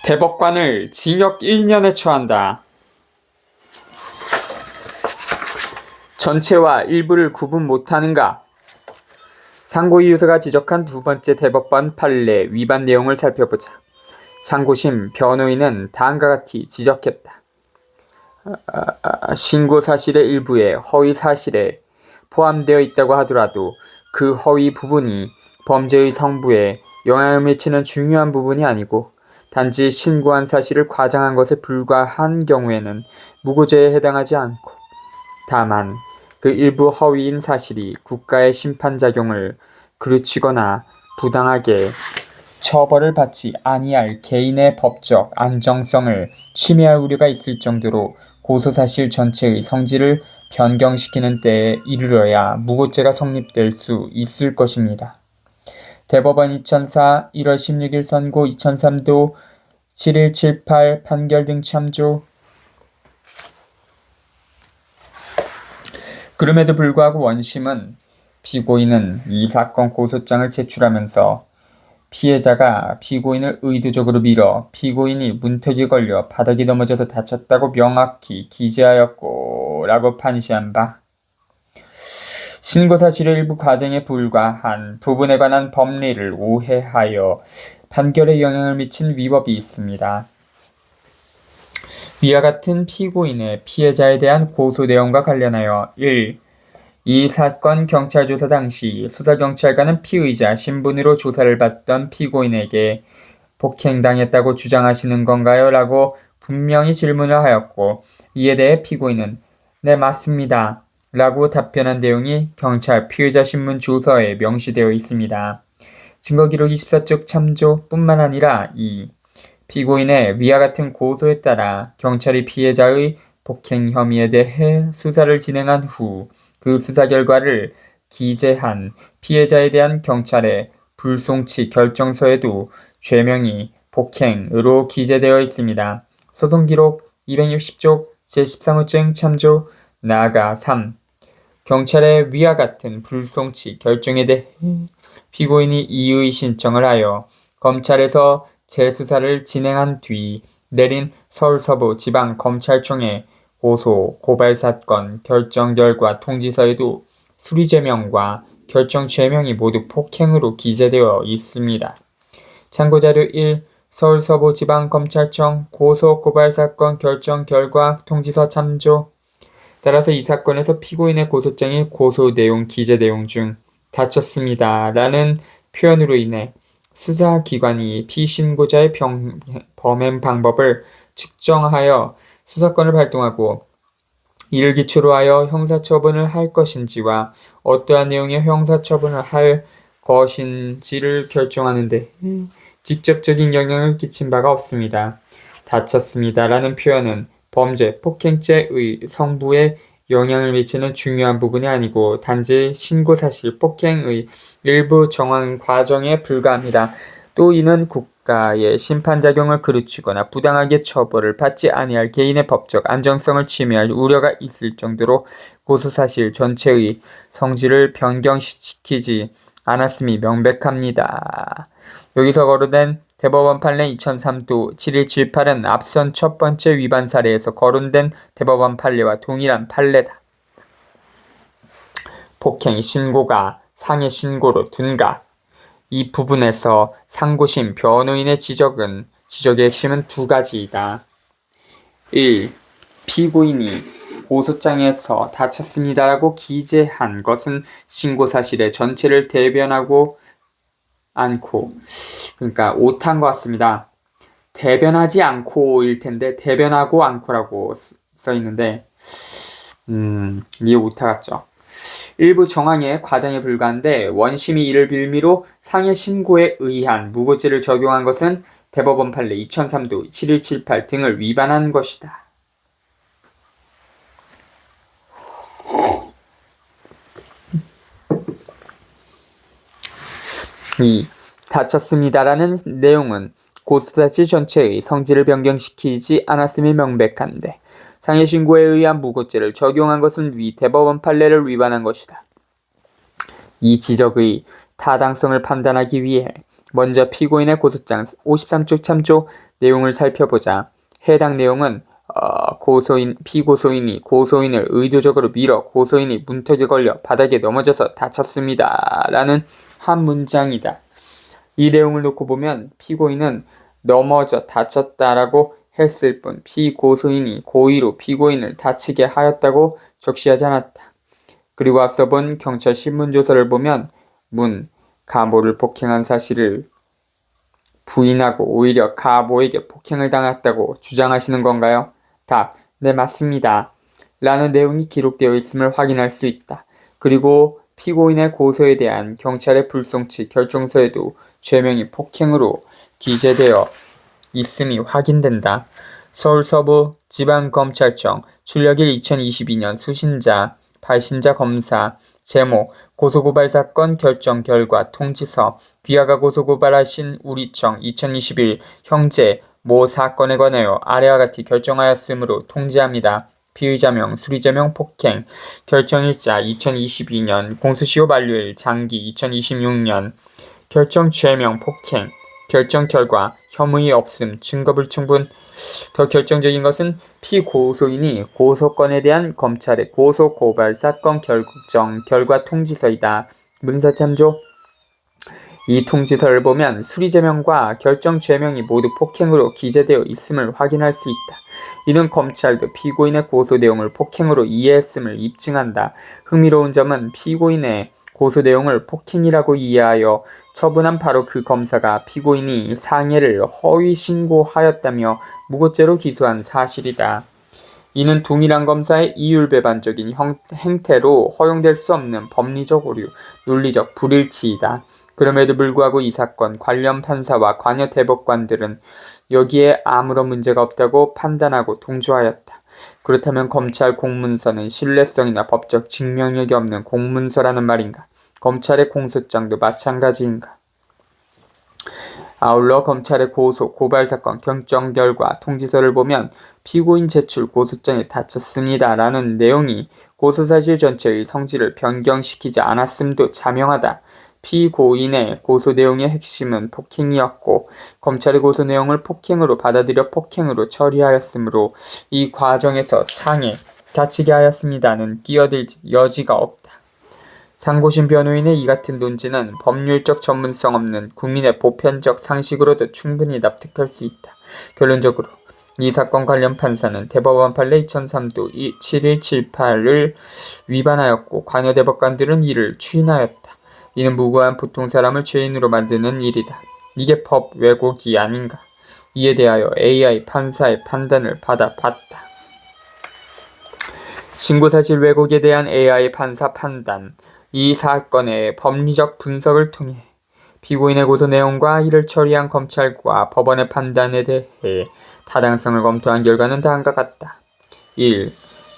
대법관을 징역 1년에 처한다. 전체와 일부를 구분 못하는가? 상고이유서가 지적한 두 번째 대법관 판례 위반 내용을 살펴보자. 상고심 변호인은 다음과 같이 지적했다. 신고 사실의 일부에 허위 사실에 포함되어 있다고 하더라도 그 허위 부분이 범죄의 성부에 영향을 미치는 중요한 부분이 아니고 단지 신고한 사실을 과장한 것에 불과한 경우에는 무고죄에 해당하지 않고, 다만 그 일부 허위인 사실이 국가의 심판작용을 그르치거나 부당하게 처벌을 받지 아니할 개인의 법적 안정성을 침해할 우려가 있을 정도로 고소사실 전체의 성질을 변경시키는 때에 이르러야 무고죄가 성립될 수 있을 것입니다. 대법원 2004 1월 16일 선고 2003도 7178 판결 등 참조. 그럼에도 불구하고 원심은 피고인은 이 사건 고소장을 제출하면서 피해자가 피고인을 의도적으로 밀어 피고인이 문턱에 걸려 바닥에 넘어져서 다쳤다고 명확히 기재하였고 라고 판시한 바, 신고사실의 일부 과정에 불과한 부분에 관한 법리를 오해하여 판결에 영향을 미친 위법이 있습니다. 위와 같은 피고인의 피해자에 대한 고소 내용과 관련하여 1. 이 사건 경찰 조사 당시 수사경찰관은 피의자 신분으로 조사를 받던 피고인에게 폭행당했다고 주장하시는 건가요? 라고 분명히 질문을 하였고, 이에 대해 피고인은 네, 맞습니다 라고 답변한 내용이 경찰 피의자 신문 조서에 명시되어 있습니다. 증거기록 24쪽 참조 뿐만 아니라 2. 피고인의 위와 같은 고소에 따라 경찰이 피해자의 폭행 혐의에 대해 수사를 진행한 후 그 수사 결과를 기재한 피해자에 대한 경찰의 불송치 결정서에도 죄명이 폭행으로 기재되어 있습니다. 소송기록 260쪽 제13호증 참조. 나아가 3. 경찰의 위와 같은 불송치 결정에 대해 피고인이 이의 신청을 하여 검찰에서 재수사를 진행한 뒤 내린 서울서부지방검찰청의 고소, 고발사건, 결정 결과 통지서에도 수리죄명과 결정죄명이 모두 폭행으로 기재되어 있습니다. 참고자료 1. 서울서부지방검찰청 고소, 고발사건, 결정 결과 통지서 참조. 따라서 이 사건에서 피고인의 고소장의 고소 내용, 기재 내용 중 다쳤습니다 라는 표현으로 인해 수사기관이 피신고자의 범행 방법을 측정하여 수사권을 발동하고 이를 기초로 하여 형사처분을 할 것인지와 어떠한 내용의 형사처분을 할 것인지를 결정하는 데 직접적인 영향을 끼친 바가 없습니다. 다쳤습니다 라는 표현은 범죄, 폭행죄의 성부에 영향을 미치는 중요한 부분이 아니고 단지 신고사실 폭행의 일부 정황 과정에 불과합니다. 또 이는 국가의 심판작용을 그르치거나 부당하게 처벌을 받지 아니할 개인의 법적 안정성을 침해할 우려가 있을 정도로 고소사실 전체의 성질을 변경시키지 않았음이 명백합니다. 여기서 거론된 대법원 판례 2003도 7178은 앞선 첫 번째 위반 사례에서 거론된 대법원 판례와 동일한 판례다. 폭행 신고가 상해 신고로 둔가? 이 부분에서 상고심 변호인의 지적의 핵심은 두 가지이다. 1. 피고인이 고소장에서 다쳤습니다라고 기재한 것은 신고사실의 전체를 대변하고 않고, 그러니까 오타인 것 같습니다. 대변하지 않고일 텐데 대변하고 않고라고 써있는데 이게 오타 같죠. 일부 정황의 과장에 불과한데 원심이 이를 빌미로 상해 신고에 의한 무고죄를 적용한 것은 대법원 판례 2003도 7178 등을 위반한 것이다. 이 다쳤습니다라는 내용은 고소사실 전체의 성질을 변경시키지 않았음이 명백한데 상해 신고에 의한 무고죄를 적용한 것은 위 대법원 판례를 위반한 것이다. 이 지적의 타당성을 판단하기 위해 먼저 피고인의 고소장 53쪽 참조 내용을 살펴보자. 해당 내용은 피고소인이 고소인을 의도적으로 밀어 고소인이 문턱에 걸려 바닥에 넘어져서 다쳤습니다. 라는 한 문장이다. 이 내용을 놓고 보면 피고인은 넘어져 다쳤다라고 했을 뿐 피고소인이 고의로 피고인을 다치게 하였다고 적시하지 않았다. 그리고 앞서 본 경찰 신문조서를 보면 가모를 폭행한 사실을 부인하고 오히려 가모에게 폭행을 당했다고 주장하시는 건가요? 답, 네 맞습니다. 라는 내용이 기록되어 있음을 확인할 수 있다. 그리고 피고인의 고소에 대한 경찰의 불송치 결정서에도 죄명이 폭행으로 기재되어 있음이 확인된다. 서울서부 지방검찰청 출력일 2022년 수신자, 발신자 검사, 제목, 고소고발사건 결정 결과 통지서, 귀하가 고소고발하신 우리청 2021 형제 모 사건에 관하여 아래와 같이 결정하였으므로 통지합니다. 피의자명, 수리자명 폭행, 결정일자 2022년, 공소시효 만료일 장기 2026년, 결정 죄명 폭행, 결정 결과 혐의 없음, 증거불충분. 더 결정적인 것은 피고소인이 고소건에 대한 검찰의 고소고발 사건 결정 결과 통지서이다. 문서 참조. 이 통지서를 보면 수리제명과 결정 죄명이 모두 폭행으로 기재되어 있음을 확인할 수 있다. 이는 검찰도 피고인의 고소 내용을 폭행으로 이해했음을 입증한다. 흥미로운 점은 피고인의 고소 내용을 폭행이라고 이해하여 처분한 바로 그 검사가 피고인이 상해를 허위 신고하였다며 무고죄로 기소한 사실이다. 이는 동일한 검사의 이율배반적인 행태로 허용될 수 없는 법리적 오류, 논리적 불일치이다. 그럼에도 불구하고 이 사건 관련 판사와 관여 대법관들은 여기에 아무런 문제가 없다고 판단하고 동조하였다. 그렇다면 검찰 공문서는 신뢰성이나 법적 증명력이 없는 공문서라는 말인가? 검찰의 공소장도 마찬가지인가? 아울러 검찰의 고소, 고발사건, 결정 결과, 통지서를 보면 피고인 제출 고소장에 다쳤습니다. 라는 내용이 고소사실 전체의 성질을 변경시키지 않았음도 자명하다. 피고인의 고소 내용의 핵심은 폭행이었고 검찰의 고소 내용을 폭행으로 받아들여 폭행으로 처리하였으므로 이 과정에서 상해, 다치게 하였습니다는 끼어들 여지가 없다. 상고심 변호인의 이 같은 논지는 법률적 전문성 없는 국민의 보편적 상식으로도 충분히 납득할 수 있다. 결론적으로 이 사건 관련 판사는 대법원 판례 2003도 7178을 위반하였고 관여 대법관들은 이를 추인하였다. 이는 무고한 보통 사람을 죄인으로 만드는 일이다. 이게 법 왜곡이 아닌가? 이에 대하여 AI 판사의 판단을 받아봤다. 신고사실 왜곡에 대한 AI 판사 판단. 이 사건의 법리적 분석을 통해 피고인의 고소 내용과 이를 처리한 검찰과 법원의 판단에 대해 타당성을 검토한 결과는 다음과 같다. 1.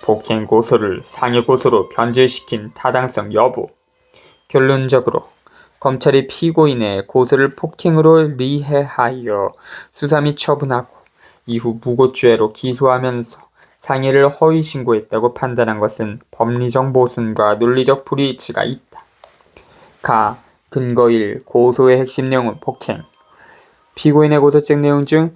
폭행 고소를 상해 고소로 변질시킨 타당성 여부. 결론적으로 검찰이 피고인의 고소를 폭행으로 리해하여 수사 및 처분하고 이후 무고죄로 기소하면서 상해를 허위 신고했다고 판단한 것은 법리적 모순과 논리적 불이일치가 있다. 근거 1. 고소의 핵심 내용은 폭행. 피고인의 고소장 내용 중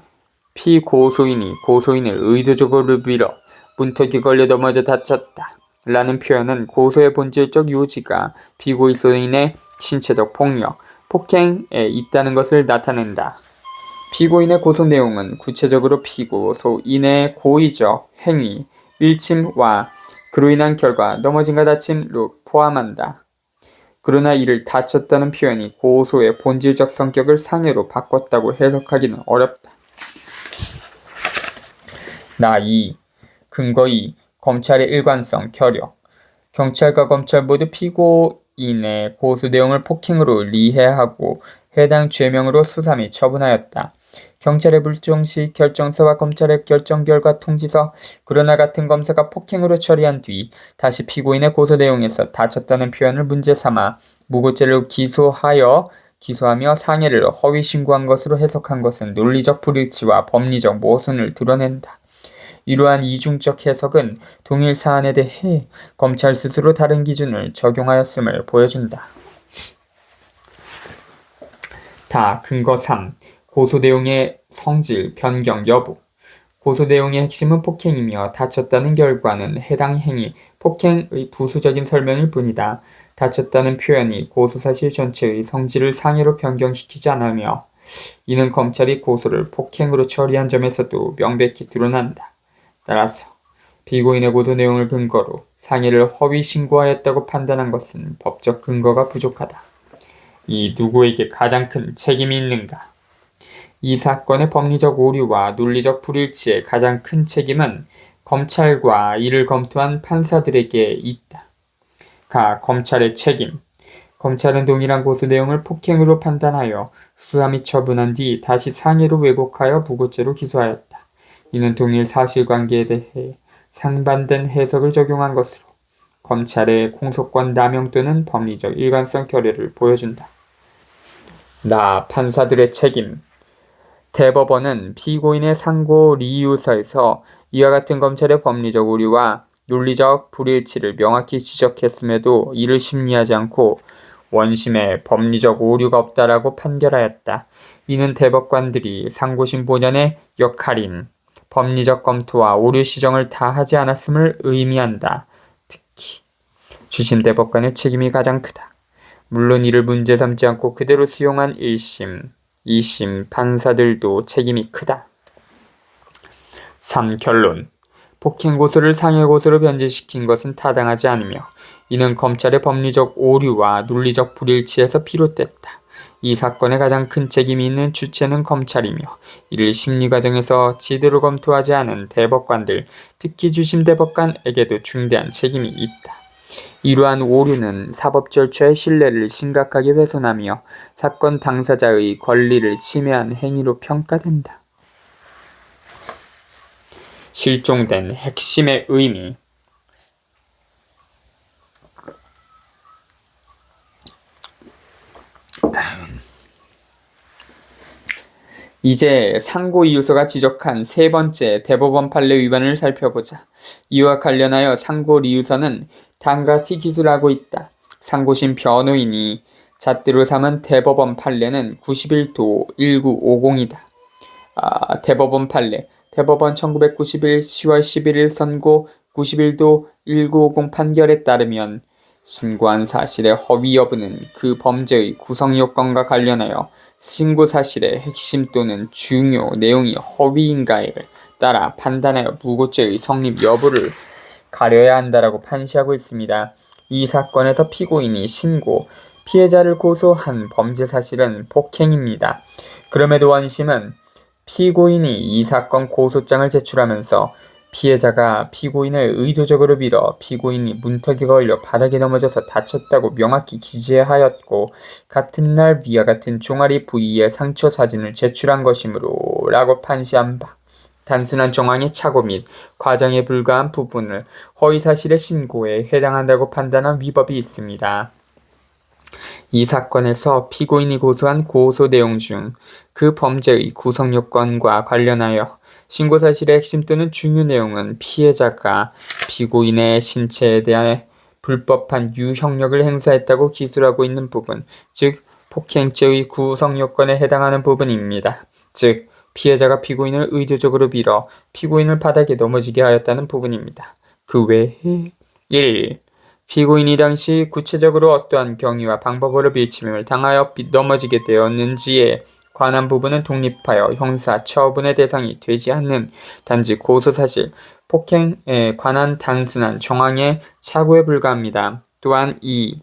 피고소인이 고소인을 의도적으로 밀어 문턱에 걸려 넘어져 다쳤다. 라는 표현은 고소의 본질적 요지가 피고소인의 신체적 폭력, 폭행에 있다는 것을 나타낸다. 피고인의 고소 내용은 구체적으로 피고소인의 고의적 행위, 밀침과 그로 인한 결과 넘어짐과 다침을 포함한다. 그러나 이를 다쳤다는 표현이 고소의 본질적 성격을 상해로 바꿨다고 해석하기는 어렵다. 2. 근거 2. 검찰의 일관성, 결여. 경찰과 검찰 모두 피고인의 고소 내용을 폭행으로 리해하고 해당 죄명으로 수사 및 처분하였다. 경찰의 불종시 결정서와 검찰의 결정 결과 통지서, 그러나 같은 검사가 폭행으로 처리한 뒤 다시 피고인의 고소 내용에서 다쳤다는 표현을 문제 삼아 무고죄로 기소하며 상해를 허위 신고한 것으로 해석한 것은 논리적 불일치와 법리적 모순을 드러낸다. 이러한 이중적 해석은 동일 사안에 대해 검찰 스스로 다른 기준을 적용하였음을 보여준다. 다. 근거 3. 고소 내용의 성질, 변경 여부. 고소 내용의 핵심은 폭행이며 다쳤다는 결과는 해당 행위, 폭행의 부수적인 설명일 뿐이다. 다쳤다는 표현이 고소사실 전체의 성질을 상해로 변경시키지 않으며 이는 검찰이 고소를 폭행으로 처리한 점에서도 명백히 드러난다. 따라서 피고인의 고소 내용을 근거로 상해를 허위 신고하였다고 판단한 것은 법적 근거가 부족하다. 이 누구에게 가장 큰 책임이 있는가? 이 사건의 법리적 오류와 논리적 불일치의 가장 큰 책임은 검찰과 이를 검토한 판사들에게 있다. 검찰의 책임. 검찰은 동일한 고소 내용을 폭행으로 판단하여 수사 및 처분한 뒤 다시 상해로 왜곡하여 무고죄로 기소하였다. 이는 동일 사실관계에 대해 상반된 해석을 적용한 것으로 검찰의 공소권 남용 또는 법리적 일관성 결여를 보여준다. 판사들의 책임. 대법원은 피고인의 상고 리유서에서 이와 같은 검찰의 법리적 오류와 논리적 불일치를 명확히 지적했음에도 이를 심리하지 않고 원심에 법리적 오류가 없다라고 판결하였다. 이는 대법관들이 상고심 본연의 역할인 법리적 검토와 오류 시정을 다 하지 않았음을 의미한다. 특히 주심 대법관의 책임이 가장 크다. 물론 이를 문제 삼지 않고 그대로 수용한 1심, 2심 판사들도 책임이 크다. 3. 결론. 폭행 고소를 상해 고소로 변질시킨 것은 타당하지 않으며 이는 검찰의 법리적 오류와 논리적 불일치에서 비롯됐다. 이 사건의 가장 큰 책임이 있는 주체는 검찰이며 이를 심리 과정에서 제대로 검토하지 않은 대법관들, 특히 주심 대법관에게도 중대한 책임이 있다. 이러한 오류는 사법 절차의 신뢰를 심각하게 훼손하며 사건 당사자의 권리를 침해한 행위로 평가된다. 실종된 핵심의 의미. 이제 상고 이유서가 지적한 세 번째 대법원 판례 위반을 살펴보자. 이와 관련하여 상고 이유서는 다음과 같이 기술하고 있다. 상고심 변호인이 잣대로 삼은 대법원 판례는 91도 1950이다. 대법원 판례. 대법원 1991 10월 11일 선고 91도 1950 판결에 따르면 신고한 사실의 허위 여부는 그 범죄의 구성 요건과 관련하여 신고 사실의 핵심 또는 중요 내용이 허위인가에 따라 판단하여 무고죄의 성립 여부를 가려야 한다라고 판시하고 있습니다. 이 사건에서 피고인이 신고, 피해자를 고소한 범죄 사실은 폭행입니다. 그럼에도 원심은 피고인이 이 사건 고소장을 제출하면서 피해자가 피고인을 의도적으로 밀어 피고인이 문턱에 걸려 바닥에 넘어져서 다쳤다고 명확히 기재하였고 같은 날 위와 같은 종아리 부위의 상처 사진을 제출한 것이므로 라고 판시한 바, 단순한 정황의 착오 및 과정에 불과한 부분을 허위사실의 신고에 해당한다고 판단한 위법이 있습니다. 이 사건에서 피고인이 고소한 고소 내용 중 그 범죄의 구성 요건과 관련하여 신고 사실의 핵심 또는 중요 내용은 피해자가 피고인의 신체에 대한 불법한 유형력을 행사했다고 기술하고 있는 부분, 즉 폭행죄의 구성 요건에 해당하는 부분입니다. 즉 피해자가 피고인을 의도적으로 밀어 피고인을 바닥에 넘어지게 하였다는 부분입니다. 그 외에 1. 피고인이 당시 구체적으로 어떠한 경위와 방법으로 밀침을 당하여 넘어지게 되었는지에 관한 부분은 독립하여 형사 처분의 대상이 되지 않는 단지 고소사실, 폭행에 관한 단순한 정황의 착오에 불과합니다. 또한 2.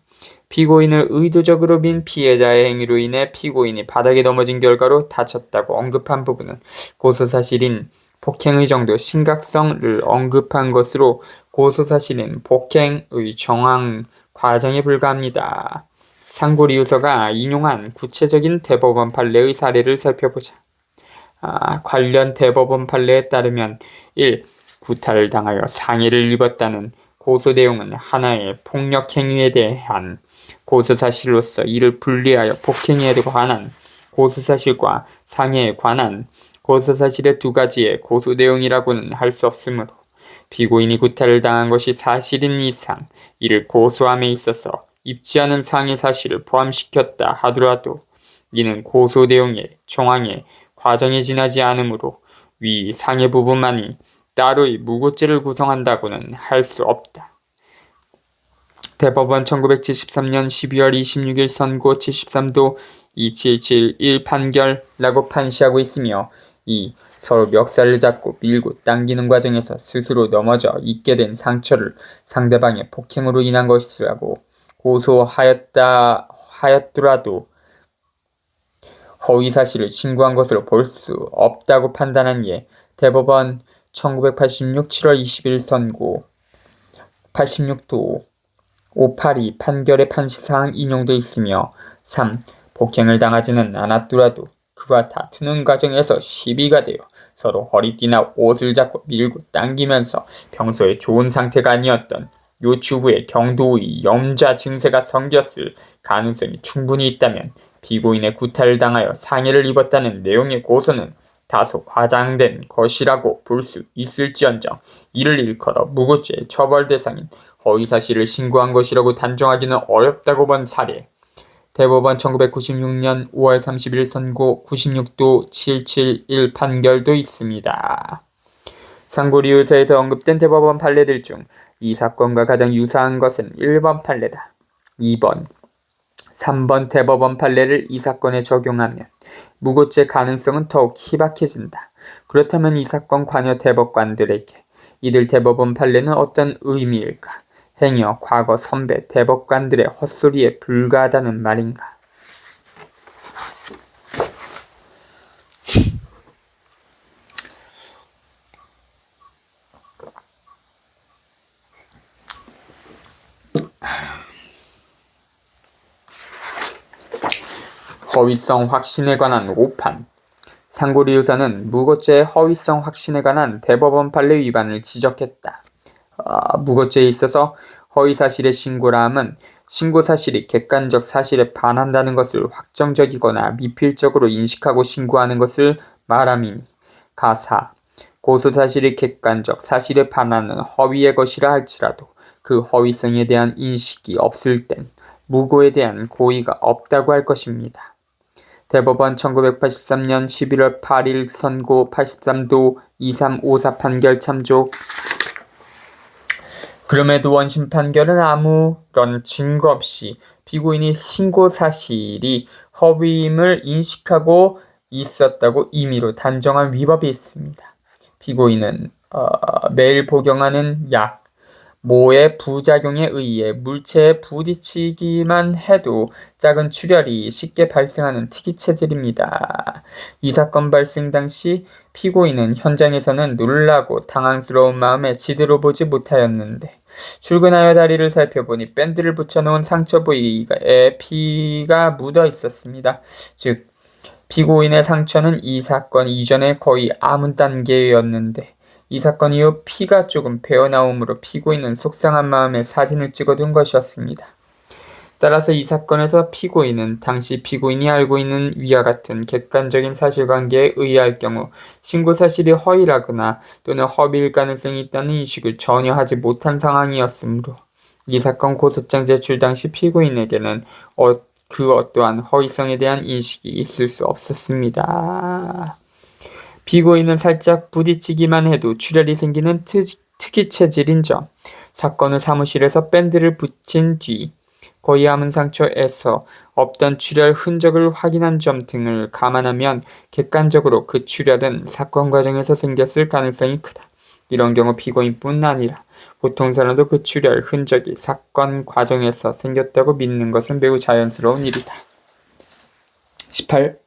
피고인을 의도적으로 민 피해자의 행위로 인해 피고인이 바닥에 넘어진 결과로 다쳤다고 언급한 부분은 고소사실인 폭행의 정도 심각성을 언급한 것으로 고소사실인 폭행의 정황 과정에 불과합니다. 상고리유서가 인용한 구체적인 대법원 판례의 사례를 살펴보자. 관련 대법원 판례에 따르면 1. 구타를 당하여 상해를 입었다는 고소 내용은 하나의 폭력 행위에 대한 고소사실로서 이를 분리하여 폭행에 관한 고소사실과 상해에 관한 고소사실의 두 가지의 고소 내용이라고는 할 수 없으므로 피고인이 구타를 당한 것이 사실인 이상 이를 고소함에 있어서 입지 않은 상해 사실을 포함시켰다 하더라도 이는 고소 내용의 정황의 과정이 지나지 않으므로 위 상해 부분만이 따로의 무고죄를 구성한다고는 할 수 없다. 대법원 1973년 12월 26일 선고 73도 2771 판결라고 판시하고 있으며 이 서로 멱살을 잡고 밀고 당기는 과정에서 스스로 넘어져 입게 된 상처를 상대방의 폭행으로 인한 것이라고 고소하였더라도 허위사실을 신고한 것으로 볼 수 없다고 판단한 예 대법원 1986 7월 20일 선고 86도 582 판결의 판시사항 인용돼 있으며 3. 폭행을 당하지는 않았더라도 그와 다투는 과정에서 시비가 되어 서로 허리띠나 옷을 잡고 밀고 당기면서 평소에 좋은 상태가 아니었던 요추부의 경도의 염좌 증세가 생겼을 가능성이 충분히 있다면 피고인의 구타를 당하여 상해를 입었다는 내용의 고소는 다소 과장된 것이라고 볼 수 있을지언정 이를 일컬어 무고죄의 처벌 대상인 허위사실을 신고한 것이라고 단정하기는 어렵다고 본 사례. 대법원 1996년 5월 30일 선고 96도 771 판결도 있습니다. 상고리 의사에서 언급된 대법원 판례들 중 이 사건과 가장 유사한 것은 1번 판례다. 2번, 3번 대법원 판례를 이 사건에 적용하면 무고죄 가능성은 더욱 희박해진다. 그렇다면 이 사건 관여 대법관들에게 이들 대법원 판례는 어떤 의미일까? 행여 과거 선배 대법관들의 헛소리에 불과하다는 말인가? 허위성 확신에 관한 오판. 상고리 의사는 무고죄의 허위성 확신에 관한 대법원 판례 위반을 지적했다. 무고죄에 있어서 허위사실의 신고라 함은 신고사실이 객관적 사실에 반한다는 것을 확정적이거나 미필적으로 인식하고 신고하는 것을 말함이니 가사, 고소사실이 객관적 사실에 반하는 허위의 것이라 할지라도 그 허위성에 대한 인식이 없을 땐 무고에 대한 고의가 없다고 할 것입니다. 대법원 1983년 11월 8일 선고 83도 2354 판결 참조. 그럼에도 원심 판결은 아무런 증거 없이 피고인이 신고 사실이 허위임을 인식하고 있었다고 임의로 단정한 위법이 있습니다. 피고인은 매일 복용하는 약, 모의 부작용에 의해 물체에 부딪히기만 해도 작은 출혈이 쉽게 발생하는 특이 체질입니다. 이 사건 발생 당시 피고인은 현장에서는 놀라고 당황스러운 마음에 제대로 보지 못하였는데 출근하여 다리를 살펴보니 밴드를 붙여놓은 상처 부위에 피가 묻어 있었습니다. 즉 피고인의 상처는 이 사건 이전에 거의 아문 단계였는데 이 사건 이후 피가 조금 배어나오므로 피고인은 속상한 마음에 사진을 찍어둔 것이었습니다. 따라서 이 사건에서 피고인은 당시 피고인이 알고 있는 위와 같은 객관적인 사실관계에 의할 경우 신고사실이 허위라거나 또는 허위일 가능성이 있다는 인식을 전혀 하지 못한 상황이었으므로 이 사건 고소장 제출 당시 피고인에게는 그 어떠한 허위성에 대한 인식이 있을 수 없었습니다. 피고인은 살짝 부딪히기만 해도 출혈이 생기는 특이 체질인 점, 사건을 사무실에서 밴드를 붙인 뒤 거의 아문 상처에서 없던 출혈 흔적을 확인한 점 등을 감안하면 객관적으로 그 출혈은 사건 과정에서 생겼을 가능성이 크다. 이런 경우 피고인뿐 아니라 보통 사람도 그 출혈 흔적이 사건 과정에서 생겼다고 믿는 것은 매우 자연스러운 일이다. 18.